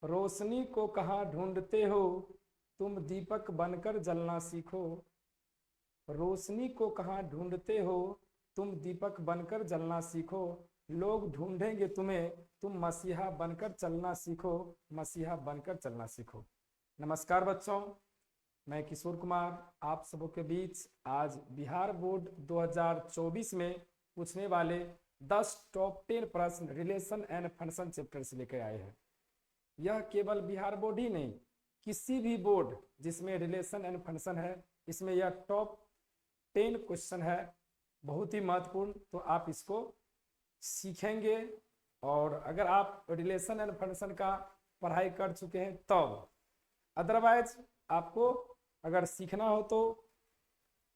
रोशनी को कहाँ ढूंढते हो, तुम दीपक बनकर जलना सीखो। रोशनी को कहाँ ढूंढते हो, तुम दीपक बनकर जलना सीखो। लोग ढूंढेंगे तुम्हें, तुम मसीहा बनकर चलना सीखो। मसीहा बनकर चलना सीखो। नमस्कार बच्चों, मैं किशोर कुमार आप सबों के बीच आज बिहार बोर्ड 2024 में पूछने वाले 10 टॉप 10 प्रश्न रिलेशन एंड फंक्शन चैप्टर से लेकर आए हैं। यह केवल बिहार बोर्ड ही नहीं, किसी भी बोर्ड जिसमें रिलेशन एंड फंक्शन है, इसमें यह टॉप 10 क्वेश्चन है, बहुत ही महत्वपूर्ण। तो आप इसको सीखेंगे, और अगर आप रिलेशन एंड फंक्शन का पढ़ाई कर चुके हैं तब, अदरवाइज आपको अगर सीखना हो तो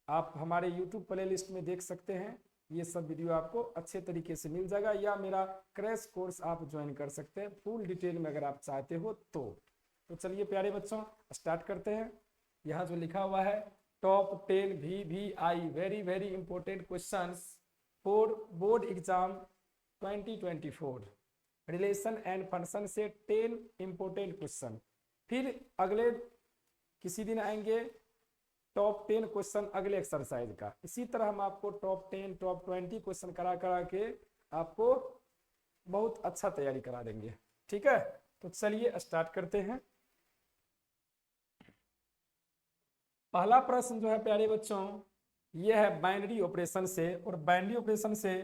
आप हमारे YouTube प्लेलिस्ट में देख सकते हैं। ये सब वीडियो आपको अच्छे तरीके से मिल जाएगा, या मेरा क्रैश कोर्स आप ज्वाइन कर सकते हैं फुल डिटेल में अगर आप चाहते हो तो चलिए प्यारे बच्चों स्टार्ट करते हैं। यहाँ जो लिखा हुआ है top 10 VVI very very important questions for board exam 2024, relation and function से 10 इंपॉर्टेंट क्वेश्चन। फिर अगले किसी दिन आएंगे टॉप 10 क्वेश्चन अगले एक्सरसाइज का। इसी तरह हम आपको टॉप 10 टॉप 20 क्वेश्चन करा के आपको बहुत अच्छा तैयारी करा देंगे। ठीक है, तो चलिए स्टार्ट करते हैं। पहला प्रश्न जो है प्यारे बच्चों, यह है बाइनरी ऑपरेशन से, और बाइनरी ऑपरेशन से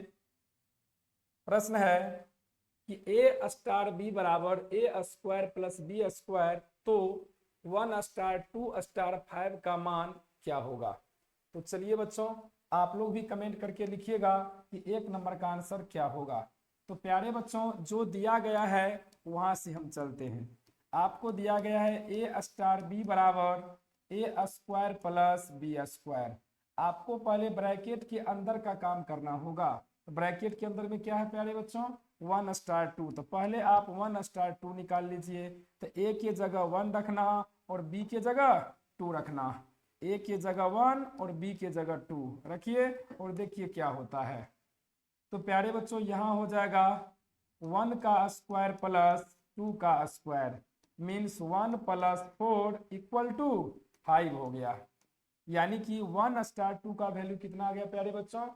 प्रश्न है कि a स्टार b बराबर a square plus b square, तो 1 स्टार 2 स्टार 5 का मान क्या होगा। तो चलिए बच्चों आप लोग भी कमेंट करके लिखिएगा कि 1 नंबर का आंसर क्या होगा। तो प्यारे बच्चों जो दिया गया है वहां से हम चलते हैं। आपको दिया गया है a स्टार b बराबर a square plus b square. आपको पहले ब्रैकेट के अंदर का काम करना होगा। तो ब्रैकेट के अंदर में क्या है प्यारे बच्चों, 1 स्टार 2। तो पहले आप 1 स्टार 2 निकाल लीजिए। तो a के जगह 1 रखना और b के जगह 2 रखना। a के जगह 1 और b के जगह 2 रखिए, और देखिए क्या होता है। तो प्यारे बच्चों यहाँ हो जाएगा 1 का स्क्वायर प्लस 2 का square means 1 plus 4 equal to 5 हो गया। यानी कि 1 स्टार 2 का वैल्यू कितना आ गया प्यारे बच्चों,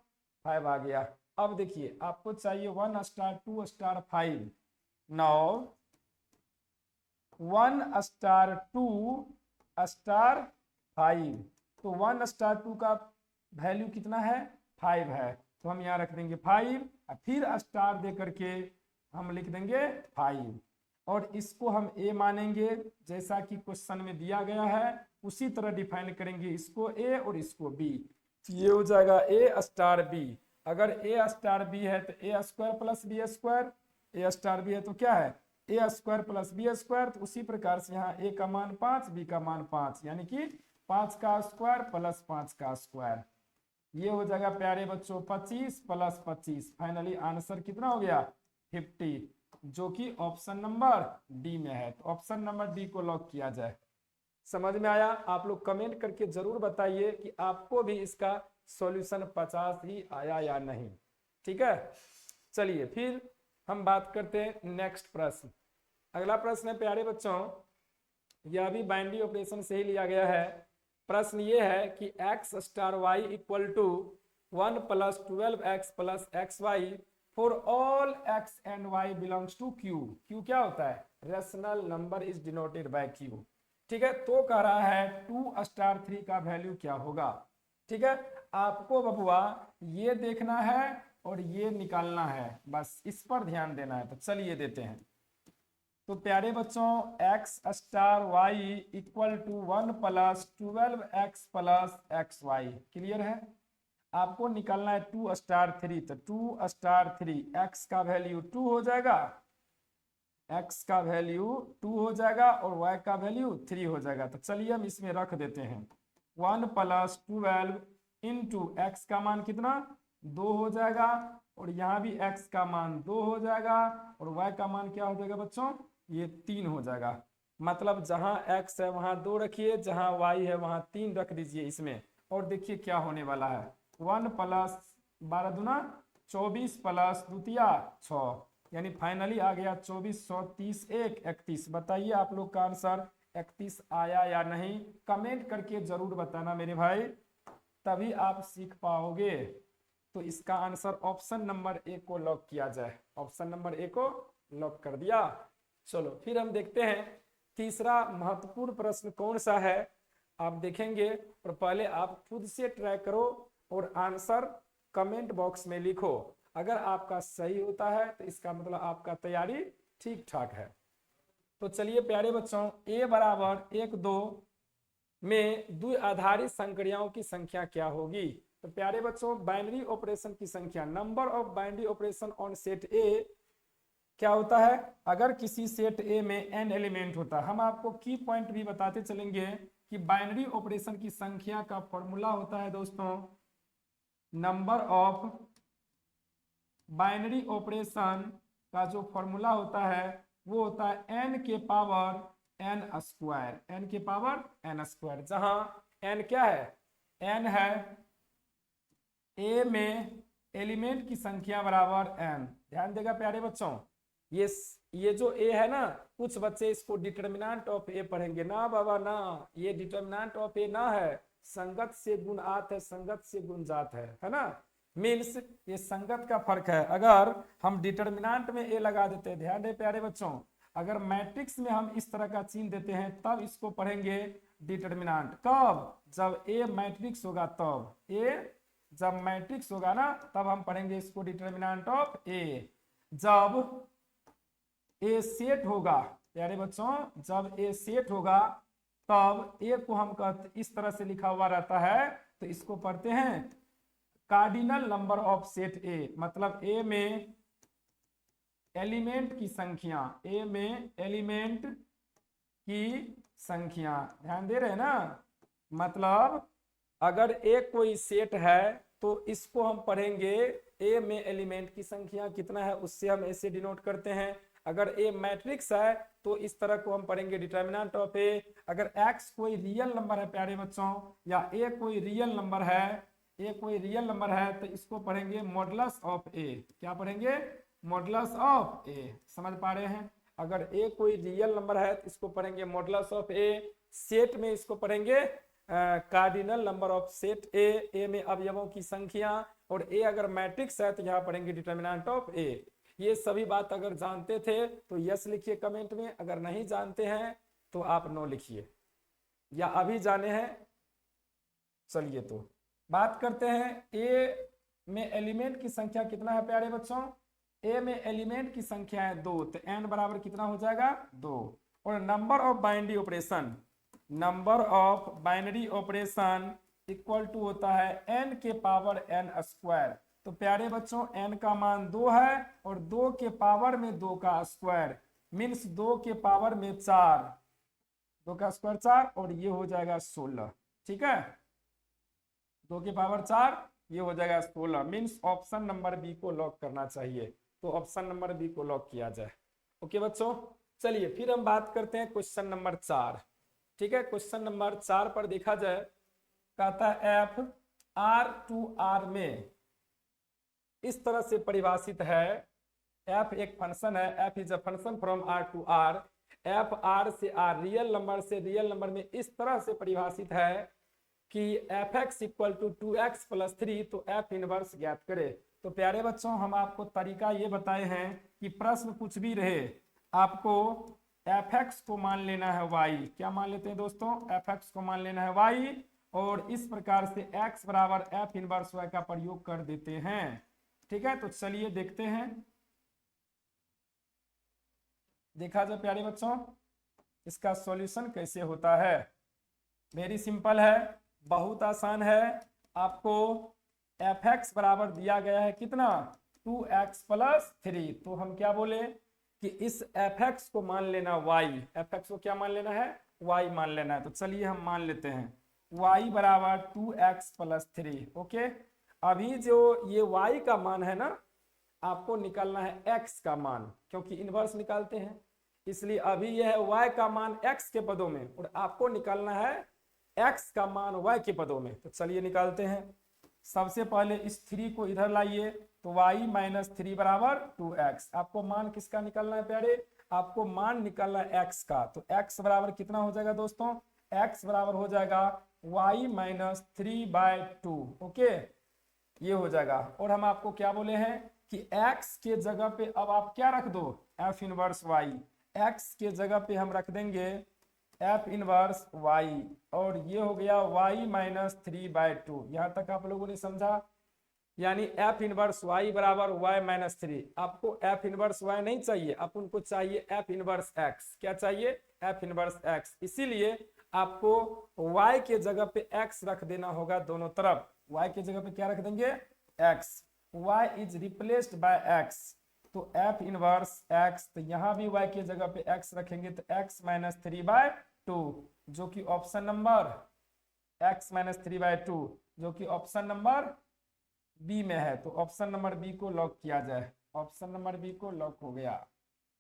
5 आ गया। अब देखिए आपको चाहिए 1 star 2 star 5। Now 1 star 2 star 5, तो 1 स्टार 2 का वैल्यू कितना है, 5 है। तो हम यहाँ रख देंगे 5, फिर स्टार दे करके हम लिख देंगे 5, और इसको हम a मानेंगे जैसा कि क्वेश्चन में दिया गया है, उसी तरह डिफाइन करेंगे इसको a और इसको b। ये हो जाएगा a स्टार b। अगर a स्टार b है तो a square plus b square, a star b है तो क्या है a square plus b square. तो उसी प्रकार से यहाँ a का मान 5, b का मान 5, यानी कि 5 का स्क्वायर प्लस 5 का स्क्वायर। ये हो जाएगा प्यारे बच्चों 25 प्लस 25। फाइनली आंसर कितना हो गया, 50, जो कि ऑप्शन नंबर डी में है। तो ऑप्शन नंबर डी को लॉक किया जाए। समझ में आया? आप लोग कमेंट करके जरूर बताइए कि आपको भी इसका सॉल्यूशन 50 ही आया या नहीं। ठीक है, चलिए फिर हम बात करते हैं नेक्स्ट प्रश्न। अगला प्रश्न है प्यारे बच्चों, यह भी बाइनरी ऑपरेशन से ही लिया गया है। प्रश्न ये है कि x star y equal to 1 plus 12x plus XY for all x and y belongs to q। q क्या होता है, rational number is denoted by q। ठीक है, तो कह रहा है 2 स्टार 3 का वैल्यू क्या होगा। ठीक है, आपको बबुआ ये देखना है और ये निकालना है, बस इस पर ध्यान देना है। तो चलिए देते हैं। तो प्यारे बच्चों x star y equal to 1 plus 12x plus XY clear है। आपको निकालना है 2 स्टार 3। तो 2 स्टार 3 x का वैल्यू 2 हो जाएगा, x का वैल्यू 2 हो जाएगा और y का वैल्यू 3 हो जाएगा। तो चलिए हम इसमें रख देते हैं 1 प्लस 12 इंटू एक्स का मान कितना 2 हो जाएगा, और यहाँ भी x का मान 2 हो जाएगा, और y का मान क्या हो जाएगा बच्चों, ये 3 हो जाएगा। मतलब जहां x है वहां 2 रखिए, जहां y है वहां 3 रख दीजिए इसमें। और देखिए क्या होने वाला है, 1 प्लस 12 दूना 24 प्लस 2 6, यानी फाइनली आ गया 2430 1 31। बताइए आप लोग का आंसर 31 आया या नहीं, कमेंट करके जरूर बताना मेरे भाई, तभी आप सीख पाओगे। तो इसका आंसर ऑप्शन नंबर ए को लॉक किया जाए, ऑप्शन नंबर ए को लॉक कर दिया। चलो फिर हम देखते हैं तीसरा महत्वपूर्ण प्रश्न कौन सा है, आप देखेंगे। और पहले आप खुद से ट्राई करो और आंसर कमेंट बॉक्स में लिखो। अगर आपका सही होता है तो इसका मतलब आपका तैयारी ठीक ठाक है। तो चलिए प्यारे बच्चों, a बराबर 1 2 में द्विआधारी संक्रियाओं की संख्या क्या होगी। तो प्यारे बच्चों, बाइनरी ऑपरेशन की संख्या, number of binary operation on set ए क्या होता है। अगर किसी सेट ए में n एलिमेंट होता है, हम आपको की पॉइंट भी बताते चलेंगे कि बाइनरी ऑपरेशन की संख्या का फॉर्मूला होता है दोस्तों, नंबर ऑफ बाइनरी ऑपरेशन का जो फॉर्मूला होता है वो होता है n के पावर n स्क्वायर, n के पावर n स्क्वायर, जहां n क्या है, n है a में एलिमेंट की संख्या बराबर n। ध्यान देगा प्यारे बच्चों, ये जो a है ना, कुछ बच्चे इसको डिटर्मिनेंट ऑफ a पढ़ेंगे ना बाबा ना, ये डिटर्मिनेंट ऑफ a ना है, संगत से गुण आत है, संगत से गुण जात है ना। मीन्स ये संगत का फर्क है। अगर हम डिटर्मिनेंट में a लगा देते हैं, ध्यान दे प्यारे बच्चों, अगर मैट्रिक्स में हम इस तरह का चिन्ह देते हैं तब इसको पढ़ेंगे डिटर्मिनेंट। कब, जब a मैट्रिक्स होगा तब, a जब मैट्रिक्स होगा ना तब हम पढ़ेंगे इसको डिटर्मिनेंट ऑफ a। जब ए सेट होगा प्यारे बच्चों, जब ए सेट होगा तब ए को हम कहते इस तरह से लिखा हुआ रहता है, तो इसको पढ़ते हैं कार्डिनल नंबर ऑफ सेट ए। मतलब ए में एलिमेंट की संख्या, ए में एलिमेंट की संख्या, ध्यान दे रहे हैं ना। मतलब अगर ए कोई सेट है तो इसको हम पढ़ेंगे ए में एलिमेंट की संख्या कितना है उससे हम ऐसे डिनोट करते हैं। अगर ए मैट्रिक्स है तो इस तरह को हम पढ़ेंगे डिटर्मिनेंट ऑफ ए। अगर x कोई रियल नंबर है प्यारे बच्चों, या a कोई रियल नंबर है, a कोई रियल नंबर है तो इसको पढ़ेंगे मॉडुलस ऑफ a। क्या पढ़ेंगे, मॉडुलस ऑफ a। समझ पा रहे हैं, अगर a कोई रियल नंबर है तो इसको पढ़ेंगे मॉडुलस ऑफ a। सेट में इसको पढ़ेंगे cardinal number of set a में अवयवों की संख्या, और a अगर मैट्रिक्स है तो यहाँ पढ़ेंगे डिटर्मिनेंट ऑफ a। ये सभी बात अगर जानते थे तो यस लिखिए कमेंट में, अगर नहीं जानते हैं तो आप नो लिखिए, या अभी जाने हैं। चलिए तो बात करते हैं ए में एलिमेंट की संख्या कितना है प्यारे बच्चों। ए में एलिमेंट की संख्या है 2, तो n बराबर कितना हो जाएगा 2। और number of binary operation, number of binary operation equal to होता है n के पावर n स्क्वायर। तो प्यारे बच्चों n का मान 2 है और 2 के पावर में 2 का स्क्वायर, मीन्स 2 के पावर में 4, 2 का स्क्वायर 4, और ये हो जाएगा 16। ठीक है, 2 के पावर 4, ये हो जाएगा 16। मीन्स ऑप्शन नंबर बी को लॉक करना चाहिए, तो ऑप्शन नंबर बी को लॉक किया जाए। ओके बच्चों, चलिए फिर हम बात करते हैं क्वेश्चन नंबर 4। ठीक है, क्वेश्चन नंबर 4 पर देखा जाए, कहता है एफ आर टू आर में इस तरह से परिभाषित है। एफ एक फंक्शन है, F is a function from R to R. F R से आर, रियल नंबर से रियल नंबर में इस तरह से परिभाषित है कि F X equal to 2x + 3, तो एफ इनवर्स ज्ञात करे। तो प्यारे बच्चों, हम आपको तरीका ये बताए हैं कि प्रश्न कुछ भी रहे, आपको एफ एक्स को मान लेना है y। क्या मान लेते हैं दोस्तों, एफ एक्स को मान लेना है y, और इस प्रकार से x बराबर एफ इनवर्स y का प्रयोग कर देते हैं। ठीक है, तो चलिए देखते हैं। देखा जाए प्यारे बच्चों, इसका सॉल्यूशन कैसे होता है। वेरी सिंपल है, बहुत आसान है। आपको एफ एक्स बराबर दिया गया है कितना, 2x + 3। तो हम क्या बोले कि इस एफ एक्स को मान लेना y, एफ एक्स को क्या मान लेना है, y मान लेना है। तो चलिए हम मान लेते हैं y बराबर 2x + 3। ओके, अभी जो ये y का मान है ना, आपको निकालना है x का मान, क्योंकि इनवर्स निकालते हैं, इसलिए अभी यह है y का मान x के पदों में, और आपको निकालना है x का मान y के पदों में। तो चलिए निकालते हैं। सबसे पहले इस 3 को इधर लाइए, तो y माइनस 3 बराबर 2x। आपको मान किसका निकालना है प्यारे? आपको मान निकालना है x का। तो x बराबर कितना हो जाएगा दोस्तों? x बराबर हो जाएगा y माइनस 3/2। ओके, ये हो जाएगा। और हम आपको क्या बोले हैं कि x के जगह पे अब आप क्या रख दो? f inverse y। x के जगह पे हम रख देंगे f इनवर्स y, और ये हो गया y माइनस 3/2। यहां तक आप लोगों ने समझा? यानी f इनवर्स y बराबर y माइनस 3। आपको f इनवर्स y नहीं चाहिए, आप उनको चाहिए f इनवर्स x। क्या चाहिए? f inverse x। इसीलिए आपको y के जगह पे x रख देना होगा दोनों तरफ। y के जगह पे क्या रख देंगे? x। y is replaced by x, तो f इनवर्स x। तो यहां भी y के जगह पे x रखेंगे तो x माइनस 3/2, जो कि ऑप्शन नंबर x माइनस 3/2 जो कि ऑप्शन नंबर बी में है। तो ऑप्शन नंबर बी को लॉक किया जाए। ऑप्शन नंबर बी को लॉक हो गया।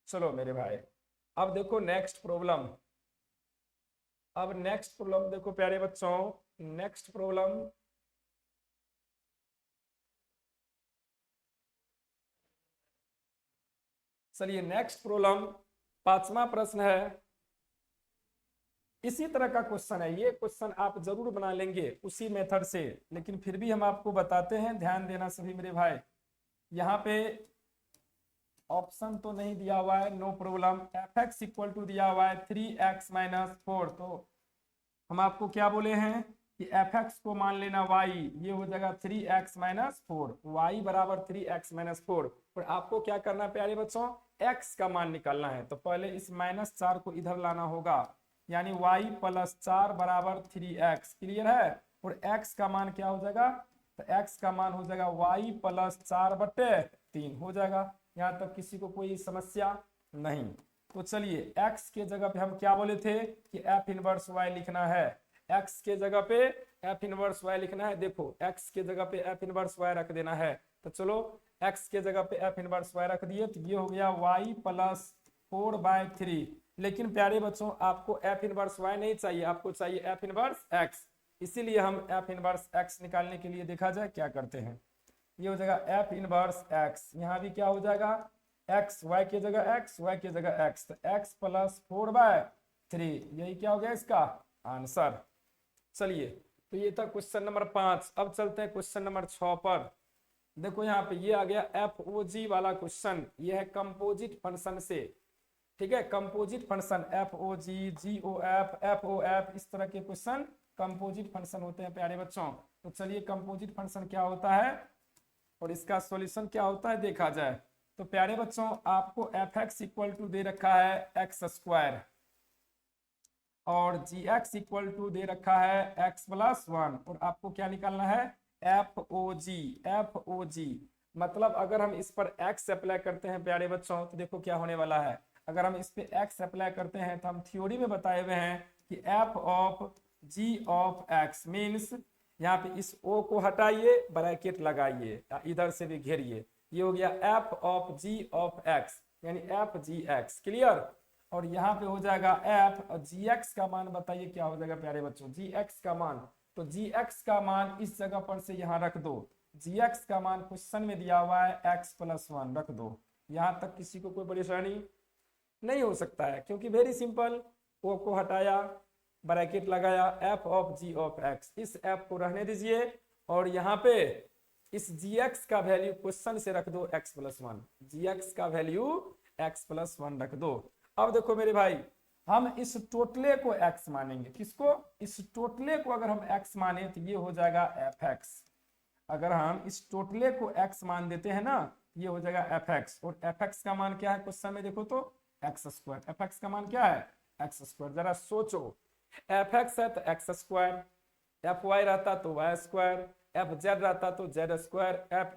चलो मेरे भाई, अब देखो नेक्स्ट प्रॉब्लम। अब नेक्स्ट प्रॉब्लम देखो प्यारे बच्चों, नेक्स्ट प्रॉब्लम चलिए नेक्स्ट प्रॉब्लम 5वां प्रश्न है। इसी तरह का क्वेश्चन है, ये क्वेश्चन आप जरूर बना लेंगे उसी मेथड से, लेकिन फिर भी हम आपको बताते हैं, ध्यान देना सभी मेरे भाई। यहाँ पे ऑप्शन तो नहीं दिया हुआ है, no problem. F X equal to दिया हुआ है 3x माइनस 4। तो हम आपको क्या बोले हैं कि एफ एक्स को मान लेना y, ये हो जाएगा 3x माइनस 4। y बराबर 3x माइनस 4। और आपको क्या करना है प्यारे बच्चों? x का मान निकालना है। तो पहले इस -4 को इधर लाना होगा, यानी y प्लस 4 बराबर 3x। क्लियर है? और x का मान क्या हो जाएगा? तो x का मान हो जाएगा y प्लस 4/3 हो जाएगा। यहाँ तक किसी को कोई समस्या नहीं? तो चलिए x के जगह पे हम क्या बोले थे कि f इनवर्स y लिखना है। x के जगह पे f इनवर्स y लिखना है। देखो x के जगह पे f इनवर्स y रख देना है। तो चलो x के जगह पे f इनवर्स y रख दिए, तो ये हो गया y प्लस 4/3। लेकिन प्यारे बच्चों आपको f इनवर्स y नहीं चाहिए, आपको चाहिए f इनवर्स x। इसीलिए हम f इनवर्स x निकालने के लिए देखा जाए क्या करते हैं। ये हो जाएगा f इनवर्स x। यहाँ भी क्या हो जाएगा? x, y के जगह x, y के जगह x, तो x प्लस 4/3, यही क्या हो गया इसका आंसर। चलिए, तो ये था क्वेश्चन नंबर 5। अब चलते हैं क्वेश्चन नंबर 6 पर। देखो यहाँ पे ये आ गया FOG वाला क्वेश्चन। ये है कंपोजिट फंक्शन से, ठीक है? Composite function FOG, GOF, FOF, इस तरह के क्वेश्चन कंपोजिट फंक्शन होते हैं प्यारे बच्चों। तो चलिए कंपोजिट फंक्शन क्या होता है और इसका सॉल्यूशन क्या होता है देखा जाए। तो प्यारे बच्चों आपको एफ एक्स इक्वल टू दे रखा है x² और जी एक्स इक्वल टू दे रखा है x+1, और आपको क्या निकालना है? FOG। मतलब अगर हम इस पर x अप्लाई करते हैं प्यारे बच्चों, तो देखो क्या होने वाला है। अगर हम इस पे x अप्लाई करते हैं तो हम थ्योरी में बताए हुए हैं कि f of g of x means, यहाँ पे इस o को हटाइए, ब्रैकेट लगाइए, इधर से भी घेरिए। ये हो गया f of g of x, यानी FGX। क्लियर? और यहाँ पे हो जाएगा f और gx का मान बताइए क्या हो जाएगा प्यारे बच्चों? gx का मान, तो gx का मान इस जगह पर से यहाँ रख दो। gx का मान क्वेश्चन में दिया हुआ है x+1, रख दो। यहाँ तक किसी को कोई परेशानी नहीं हो सकता है, क्योंकि वेरी सिंपल, o को हटाया, ब्रैकेट लगाया, f of g of x, इस f को रहने दीजिए और यहाँ पे इस gx का वैल्यू क्वेश्चन से रख दो x+1। gx का वैल्यू x+1 रख दो। अब देखो मेरे भाई, हम इस टोटले को x मानेंगे। किसको? इस टोटले को अगर हम x माने तो ये हो जाएगा fx। अगर हम इस टोटले को x मान देते हैं ना, ये हो जाएगा fx। और fx का मान क्या है क्वेश्चन में? देखो तो x²। fx का मान क्या है? x²। जरा सोचो, fx है तो x², fy रहता तो y², fz रहता तो z², f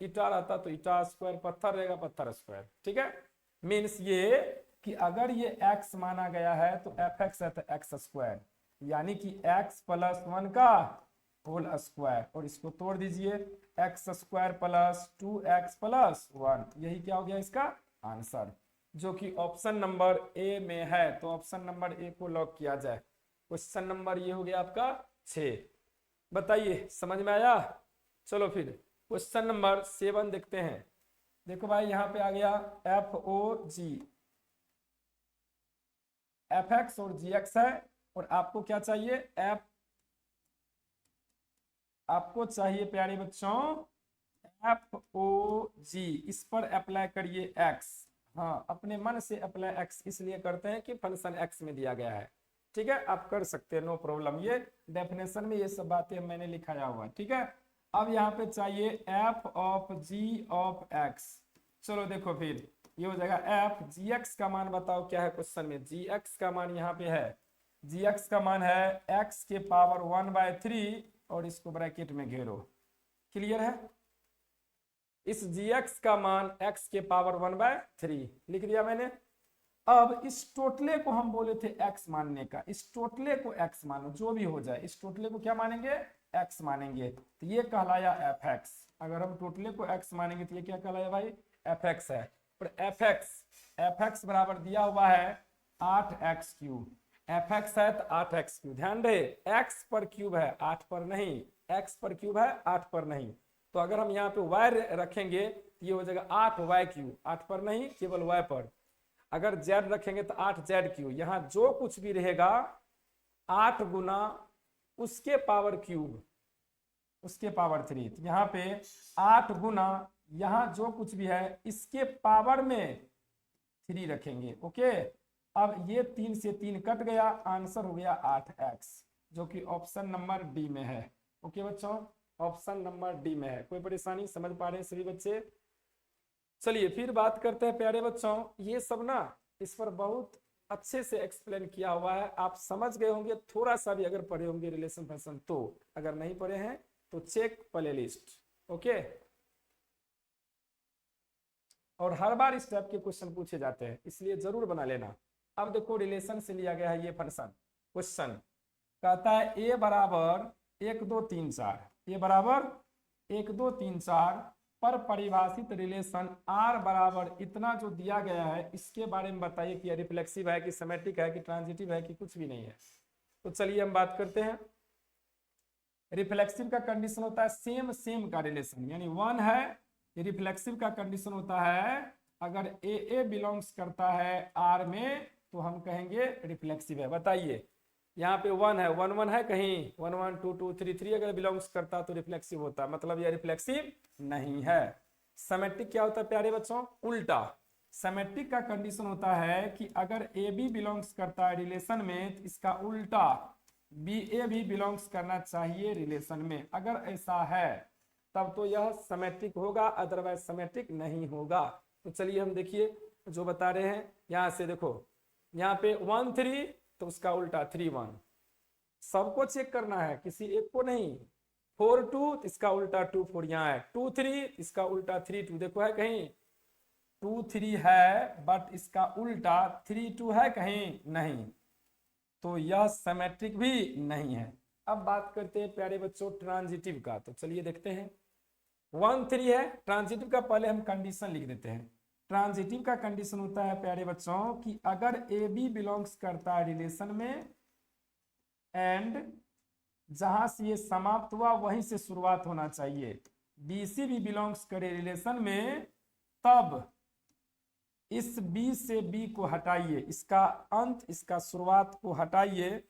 रहता तो η², पत्थर रहेगा पत्थर²। ठीक है? मीन्स ये कि अगर ये x माना गया है तो fx है तो x², यानी कि x+1 का होल स्क्वायर। और इसको तोड़ दीजिए, x² + 2x+1, यही क्या हो गया इसका आंसर, जो कि ऑप्शन नंबर ए में है। तो ऑप्शन नंबर ए को लॉक किया जाए। क्वेश्चन नंबर ये हो गया आपका 6। बताइए समझ में आया? चलो फिर क्वेश्चन नंबर 7 देखते हैं। देखो भाई यहाँ पे आ गया FOG, FX और GX है, और आपको क्या चाहिए, आपको चाहिए प्यारे बच्चों FOG। इस पर अप्लाई करिए x। हाँ, अपने मन से अप्लाई x इसलिए करते हैं कि फंक्शन x में दिया गया है। ठीक है, आप कर सकते हैं, नो प्रॉब्लम। ये डेफिनेशन में ये सब बातें मैंने लिखाया हुआ है। ठीक है, अब यहाँ पे चाहिए f of g of x। चलो देखो फिर ये हो जाएगा f, gx का मान बताओ क्या है क्वेश्चन में। gx का मान यहाँ पे है, gx का मान है x के पावर 1/3, और इसको ब्रैकेट में घेरो। क्लियर है, इस gx का मान x के पावर 1/3 लिख दिया मैंने। अब इस टोटले को हम बोले थे x मानने का, इस टोटले को x मानो, जो भी हो जाए, इस टोटले को क्या मानेंगे, x मानेंगे, तो ये कहलाया fx। अगर हम टोटले को x मानेंगे तो ये क्या कहलाया भाई, fx है। पर fx बराबर दिया हुआ है 8x3, fx है तो 8x3। ध्यान दे, x पर क्यूब है 8 पर नहीं, x पर क्यूब है 8 पर नहीं। तो अगर हम यहाँ पे y रखेंगे तो ये हो जाएगा 8y3, 8 पर नहीं केवल y पर। अगर z रखेंगे तो 8z3। यहाँ जो कुछ भी रहेगा 8 गुना उसके पावर क्यूब, उसके पावर 3। तो यहाँ पे 8 गुना यहाँ जो कुछ भी है इसके पावर में 3 रखेंगे। ओके, अब ये 3 से 3 कट गया, आंसर हो गया 8x, जो कि ऑप्शन नंबर डी में है। ओके बच्चों, ऑप्शन नंबर डी में है। कोई परेशानी, समझ पा रहे हैं सभी बच्चे। चलिए फिर बात करते हैं प्यारे बच्चों, ये सब ना इस पर बहुत अच्छे से एक्सप्लेन किया हुआ है, आप समझ गए होंगे थोड़ा सा भी अगर पढ़े होंगे रिलेशन फंक्शन तो। अगर नहीं पढ़े हैं तो चेक प्ले लिस्ट। ओके, और हर बार इस टाइप के क्वेश्चन पूछे जाते हैं, इसलिए जरूर बना लेना। अब देखो रिलेशन से लिया गया है ये फंक्शन। क्वेश्चन कहता है a बराबर 1 2 3 4, a बराबर 1 2 3 4 पर परिभाषित रिलेशन r बराबर इतना जो दिया गया है, इसके बारे में बताइए कि रिफ्लेक्सिव है कि सिमेट्रिक है कि ट्रांजिटिव है कि कुछ भी नहीं है। तो चलिए हम बात करते हैं। रिफ्लेक्सिव का कंडीशन होता है सेम सेम का रिलेशन, यानी 1 है। रिफ्लेक्सिव का कंडीशन होता है अगर ए बिलोंग्स करता है r में तो हम कहेंगे रिफ्लेक्सिव है। बताइए, यहाँ पे 1 है, 1 1 है कहीं, 1 1 2 2 3 3 अगर बिलोंग्स करता तो रिफ्लेक्सिव होता, मतलब यह रिफ्लेक्सिव नहीं है। सिमेट्रिक क्या होता है प्यारे बच्चों, उल्टा। सिमेट्रिक का कंडीशन होता है कि अगर ए बी बिलोंग्स करता है रिलेशन में तो इसका उल्टा बी ए भी बिलोंग्स करना चाहिए रिलेशन में। अगर ऐसा है तब तो यह सिमेट्रिक होगा, अदरवाइज सिमेट्रिक नहीं होगा। तो चलिए हम देखिए जो बता रहे हैं। यहाँ से देखो, यहाँ पे 1 3 तो उसका उल्टा 3 1, सबको चेक करना है, किसी एक को नहीं। 4 2 इसका उल्टा 2 4 यहाँ है, 2 3 इसका उल्टा 3 2। देखो है कहीं 2 3 है बट इसका उल्टा 3 2 है कहीं नहीं, तो यह सिमेट्रिक भी नहीं है। अब बात करते हैं प्यारे बच्चों ट्रांजिटिव का। तो चलिए देखते हैं। 1 3 है ट्रांजिटिव का, पहले हम कंडीशन लिख देते हैं। ट्रांजिटिव का कंडीशन होता है प्यारे बच्चों कि अगर ए बी बिलोंग्स करता है रिलेशन में एंड जहां से ये समाप्त हुआ वहीं से शुरुआत होना चाहिए, बी सी भी बिलोंग्स करे रिलेशन में, तब इस बी से बी को हटाइए, इसका अंत इसका शुरुआत को हटाइए,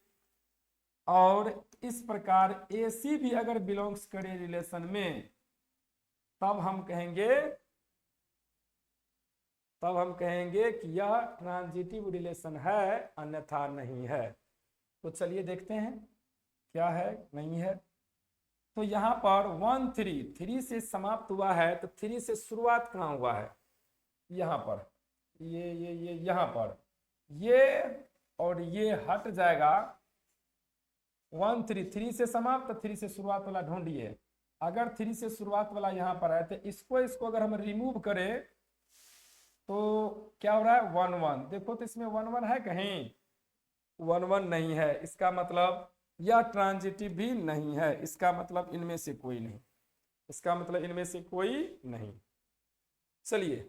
और इस प्रकार ए सी भी अगर बिलोंग्स करे रिलेशन में तब हम कहेंगे कि यह ट्रांजिटिव रिलेशन है, अन्यथा नहीं है। तो चलिए देखते हैं क्या है नहीं है। तो यहाँ पर 1 3 3 से समाप्त हुआ है, तो 3 से शुरुआत कहाँ हुआ है, यहाँ पर ये यहाँ पर ये, और ये हट जाएगा। 1 3 3 से समाप्त, 3 से शुरुआत वाला ढूंढिए। अगर 3 से शुरुआत वाला यहाँ पर है तो इसको अगर हम रिमूव करें तो क्या हो रहा है 1 1। देखो तो इसमें 1 1 है कहीं, 1 1 नहीं है, इसका मतलब यह ट्रांजिटिव भी नहीं है, इसका मतलब इनमें से कोई नहीं, इसका मतलब इनमें से कोई नहीं। चलिए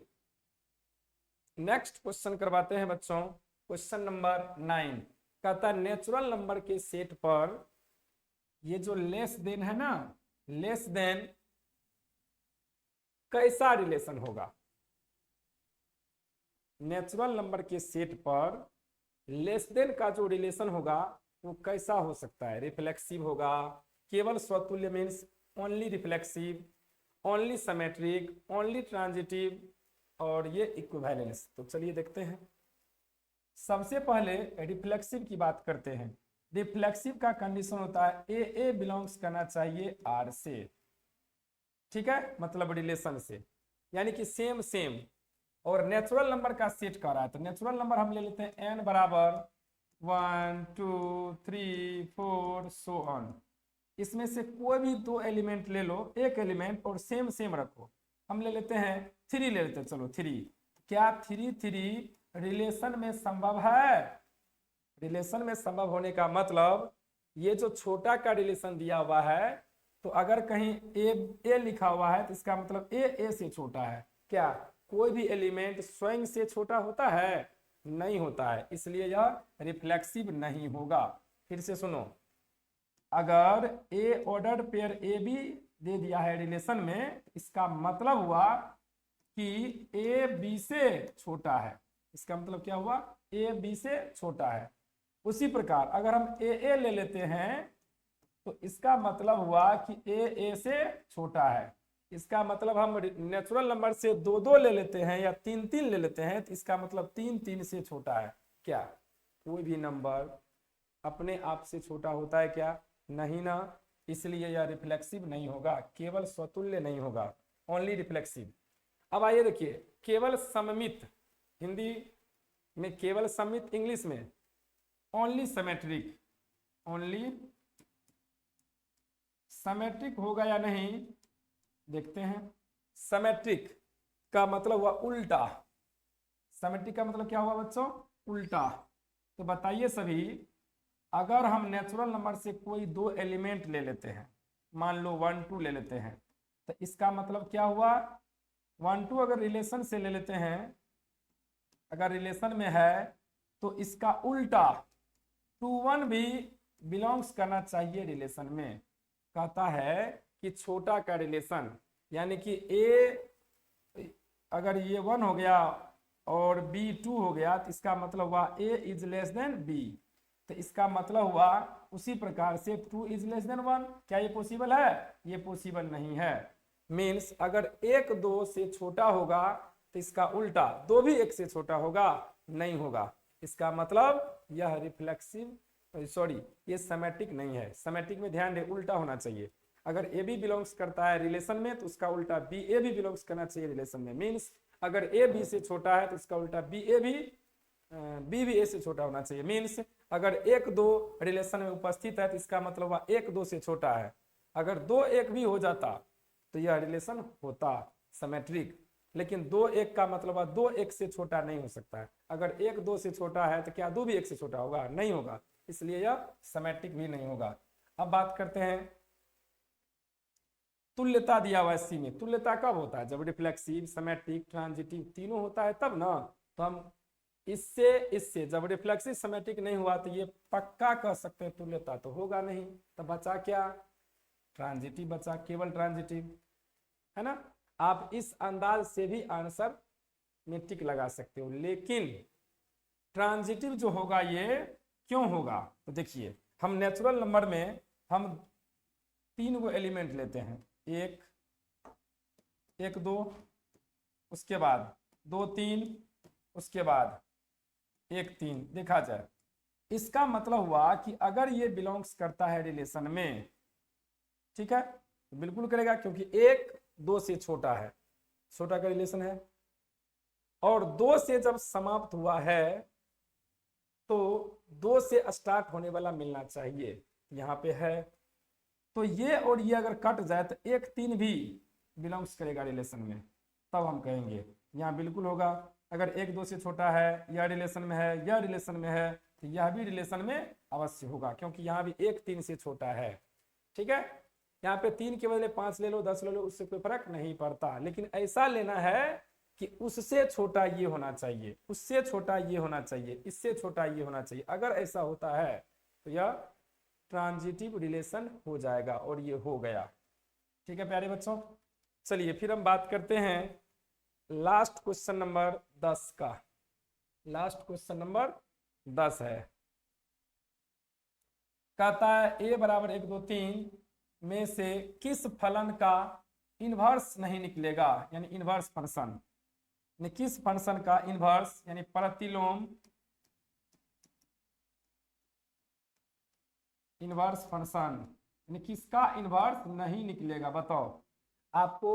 नेक्स्ट क्वेश्चन करवाते हैं बच्चों। क्वेश्चन नंबर 9 कहता नेचुरल नंबर के सेट पर ये जो लेस देन है ना, लेस देन कैसा रिलेशन होगा? नेचुरल नंबर के सेट पर लेस देन का जो रिलेशन होगा वो कैसा हो सकता है? रिफ्लेक्सिव होगा, केवल स्वतुल्य means only reflexive, only symmetric, only transitive, और ये इक्विवेलेंस। तो चलिए देखते हैं। सबसे पहले रिफ्लेक्सिव की बात करते हैं। रिफ्लेक्सिव का कंडीशन होता है ए बिलोंग्स करना चाहिए आर से, ठीक है, मतलब रिलेशन से, यानी कि सेम सेम। और नेचुरल नंबर का सेट कर रहा है, तो नेचुरल नंबर हम ले लेते हैं n बराबर 1 2 3 4 सो ऑन। इसमें से कोई भी दो एलिमेंट ले लो, एक एलिमेंट, और सेम सेम रखो। हम ले लेते हैं 3, ले लेते हैं, चलो 3। क्या 3 3 रिलेशन में संभव है? रिलेशन में संभव होने का मतलब ये जो छोटा का रिलेशन दिया हुआ है, तो अगर कहीं ए लिखा हुआ है तो इसका मतलब ए से छोटा है। क्या कोई भी एलिमेंट स्वयं से छोटा होता है? नहीं होता है, इसलिए यह रिफ्लेक्सिव नहीं होगा। फिर से सुनो, अगर ए ऑर्डर्ड पेयर ए बी दे दिया है रिलेशन में, इसका मतलब हुआ कि ए बी से छोटा है। इसका मतलब क्या हुआ? ए बी से छोटा है। उसी प्रकार अगर हम ए ले लेते हैं तो इसका मतलब हुआ कि ए से छोटा है। इसका मतलब हम नेचुरल नंबर से 2 2 ले लेते हैं या 3 3 ले लेते हैं, तो इसका मतलब 3 3 से छोटा है। क्या कोई भी नंबर अपने आप से छोटा होता है क्या? नहीं ना, इसलिए यह रिफ्लेक्सिव नहीं होगा, केवल स्वतुल्य नहीं होगा, ओनली रिफ्लेक्सिव। अब आइए देखिए, केवल सममित, हिंदी में केवल सममित, इंग्लिश में ओनली सिमेट्रिक। ओनली सिमेट्रिक होगा या नहीं देखते हैं। सिमेट्रिक का मतलब हुआ उल्टा। सिमेट्रिक का मतलब क्या हुआ बच्चों? उल्टा। तो बताइए सभी, अगर हम नेचुरल नंबर से कोई दो एलिमेंट ले लेते हैं, मान लो 1 2 ले लेते हैं, तो इसका मतलब क्या हुआ? 1 2 अगर रिलेशन से ले लेते हैं, अगर रिलेशन में है, तो इसका उल्टा 2 1 भी बिलोंग्स करना चाहिए रिलेशन में। कहता है कि छोटा का रिलेशन, यानी कि ए अगर ये 1 हो गया और बी 2 हो गया, तो इसका मतलब हुआ ए इज लेस देन बी। तो इसका मतलब हुआ उसी प्रकार से 2 इज लेस देन 1। क्या ये पॉसिबल है? ये पॉसिबल नहीं है। मीन्स अगर 1 2 से छोटा होगा तो इसका उल्टा 2 भी 1 से छोटा होगा? नहीं होगा। इसका मतलब यह रिफ्लेक्सिव, सॉरी, ये सिमेट्रिक नहीं है। सिमेट्रिक में ध्यान दे, उल्टा होना चाहिए। अगर ए बी बिलोंग्स करता है रिलेशन में, तो उसका उल्टा बी ए भी बिलोंग्स करना चाहिए रिलेशन में। मीन्स अगर ए बी से छोटा है तो इसका उल्टा बी भी ए से छोटा होना चाहिए। मीन्स अगर 1 2 रिलेशन में उपस्थित है तो इसका मतलब हुआ 1 2 से छोटा है। अगर 2 1 भी हो जाता तो यह रिलेशन होता सिमेट्रिक। लेकिन 2 1 का मतलब हुआ 2 1 से छोटा नहीं हो सकता है। अगर 1 2 से छोटा है तो क्या 2 भी 1 से छोटा होगा? नहीं होगा, इसलिए यह सिमेट्रिक भी नहीं होगा। अब बात करते हैं तुल्यता दिया हुआ है सी में। तुल्यता कब होता है? जब रिफ्लेक्सिव, सिमेट्रिक, ट्रांजिटिव तीनों होता है तब ना। तो हम इससे जब रिफ्लेक्सिव सिमेट्रिक नहीं हुआ तो ये पक्का कह सकते हैं तुल्यता तो होगा नहीं। तो बचा क्या? ट्रांजिटिव बचा, केवल ट्रांजिटिव, है ना। आप इस अंदाज से भी आंसर में टिक लगा सकते हो, लेकिन ट्रांजिटिव जो होगा ये क्यों होगा? तो देखिए, हम नेचुरल नंबर में हम 3 गो एलिमेंट लेते हैं, 1 1 2, उसके बाद 2 3, उसके बाद 1 3। देखा जाए, इसका मतलब हुआ कि अगर ये बिलोंग्स करता है रिलेशन में, ठीक है, तो बिल्कुल करेगा, क्योंकि 1 2 से छोटा है, छोटा का रिलेशन है। और 2 से जब समाप्त हुआ है तो 2 से स्टार्ट होने वाला मिलना चाहिए, यहाँ पे है। तो ये और ये अगर कट जाए तो 1 3 भी बिलोंग्स करेगा रिलेशन में, तब हम कहेंगे यहाँ बिल्कुल होगा। अगर 1 2 से छोटा है, यह रिलेशन में है, यह रिलेशन में है, तो यह भी रिलेशन में अवश्य होगा, क्योंकि यहाँ भी 1 3 से छोटा है। ठीक है, यहाँ पे 3 के बदले 5 ले लो, 10 ले लो, उससे कोई फर्क नहीं पड़ता। लेकिन ऐसा लेना है कि उससे छोटा ये होना चाहिए, उससे छोटा ये होना चाहिए, इससे छोटा ये होना चाहिए। अगर ऐसा होता है तो यह ट्रांजिटिव रिलेशन हो जाएगा, और ये हो गया। ठीक है प्यारे बच्चों, चलिए फिर हम बात करते हैं लास्ट क्वेश्चन नंबर 10 का। लास्ट क्वेश्चन नंबर 10 है, कहता है a बराबर 1 2 3 में से किस फलन का इनवर्स नहीं निकलेगा, यानी इनवर्स फंक्शन, किस फंक्शन का इनवर्स यानी प्रतिलोम इनवर्स फंक्शन यानी किसका इनवर्स नहीं निकलेगा। बताओ, आपको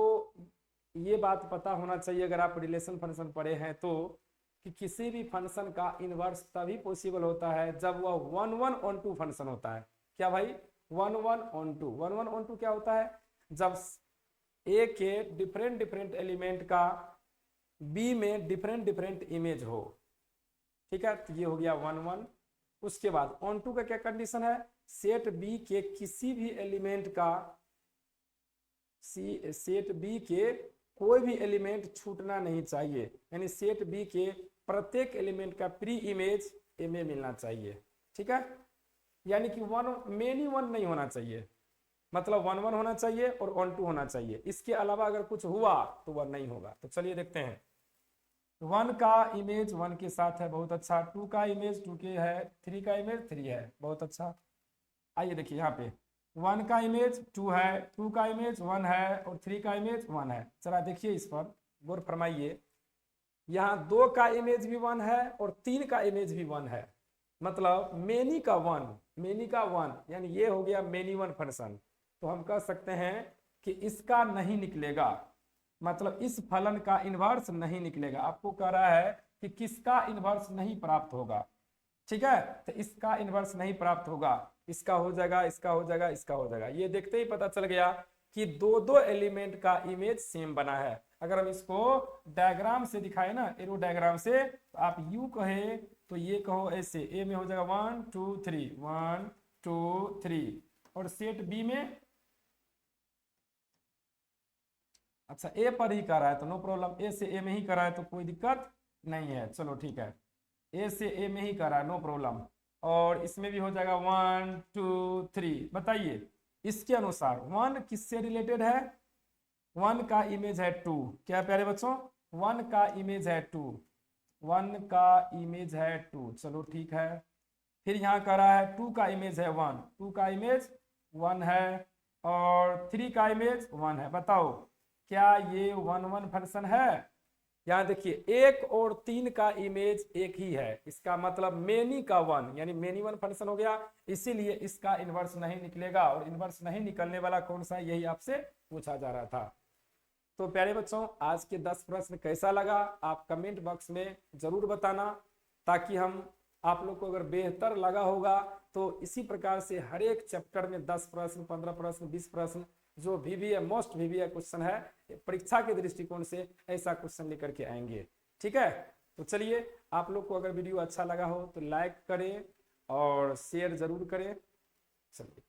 ये बात पता होना चाहिए अगर आप रिलेशन फंक्शन पढ़े हैं तो, कि किसी भी फंक्शन का इनवर्स तभी पॉसिबल होता है जब वह 1 1 on 2 फंक्शन होता है। क्या भाई? 1 1 on 2। 1 1 on 2 क्या होता है? जब ए के डिफरेंट डिफरेंट एलिमेंट का बी में डिफरेंट डिफरेंट इमेज हो। ठीक है, तो ये हो गया 1 1। उसके बाद ऑन 2 का क्या कंडीशन है? सेट बी के किसी भी एलिमेंट का सेट बी के कोई भी एलिमेंट छूटना नहीं चाहिए, यानी सेट बी के प्रत्येक एलिमेंट का प्री इमेज ए में मिलना चाहिए। ठीक है, यानी कि मेनी वन नहीं होना चाहिए, मतलब 1 1 होना चाहिए और ऑन 2 होना चाहिए। इसके अलावा अगर कुछ हुआ तो वह नहीं होगा। तो चलिए देखते हैं। 1 का इमेज 1 के साथ है, बहुत अच्छा। 2 का इमेज 2 के है, 3 का इमेज 3 है, बहुत अच्छा। आइए देखिए यहाँ पे 1 का इमेज 2 है, 2 का इमेज 1 है और 3 का इमेज 1 है। जरा देखिए इस पर गौर फरमाइए, यहाँ 2 का इमेज भी 1 है और 3 का इमेज भी 1 है, मतलब मेनी का 1 यानी ये हो गया मेनी वन फंक्शन। तो हम कह सकते हैं कि इसका नहीं निकलेगा, मतलब इस फलन का इनवर्स नहीं निकलेगा। आपको कह रहा है कि किसका इनवर्स नहीं प्राप्त होगा। ठीक है, तो इसका इनवर्स नहीं प्राप्त होगा, इसका हो जाएगा, इसका हो जाएगा, इसका हो जाएगा। ये देखते ही पता चल गया कि दो दो एलिमेंट का इमेज सेम बना है। अगर हम इसको डायग्राम से दिखाए ना, एरो डायग्राम से, तो आप यू कहे तो ये कहो ऐसे, ए में हो जाएगा 1 2 3 1 2 3, और सेट बी में अच्छा ए पर ही कर रहा है तो नो प्रॉब्लम, ए से ए में ही कर रहा है तो कोई दिक्कत नहीं है। चलो ठीक है, ए से ए में ही कर रहा है, नो प्रॉब्लम। और इसमें भी हो जाएगा 1 2 3। बताइए इसके अनुसार 1 किससे रिलेटेड है? 1 का इमेज है 2। क्या प्यारे बच्चों? 1 का इमेज है 2, 1 का इमेज है 2। चलो ठीक है, फिर यहाँ कर रहा है 2 का इमेज है 1, 2 का इमेज 1 है और 3 का इमेज 1 है। बताओ क्या ये 1 1 फंक्शन है? यहाँ देखिए 1 और 3 का इमेज एक ही है, इसका मतलब मेनी का 1 यानी मेनी वन फंक्शन हो गया, इसीलिए इसका इनवर्स नहीं निकलेगा। और इनवर्स नहीं निकलने वाला कौन सा है, यही आपसे पूछा जा रहा था। तो प्यारे बच्चों, आज के 10 प्रश्न कैसा लगा आप कमेंट बॉक्स में जरूर बताना, ताकि हम आप लोग को अगर बेहतर लगा होगा तो इसी प्रकार से हर एक चैप्टर में 10 प्रश्न 15 प्रश्न 20 प्रश्न जो VBA मोस्ट VBA क्वेश्चन है परीक्षा के दृष्टिकोण से, ऐसा क्वेश्चन लेकर के आएंगे। ठीक है, तो चलिए आप लोग को अगर वीडियो अच्छा लगा हो तो लाइक करें और शेयर जरूर करें। चलिए।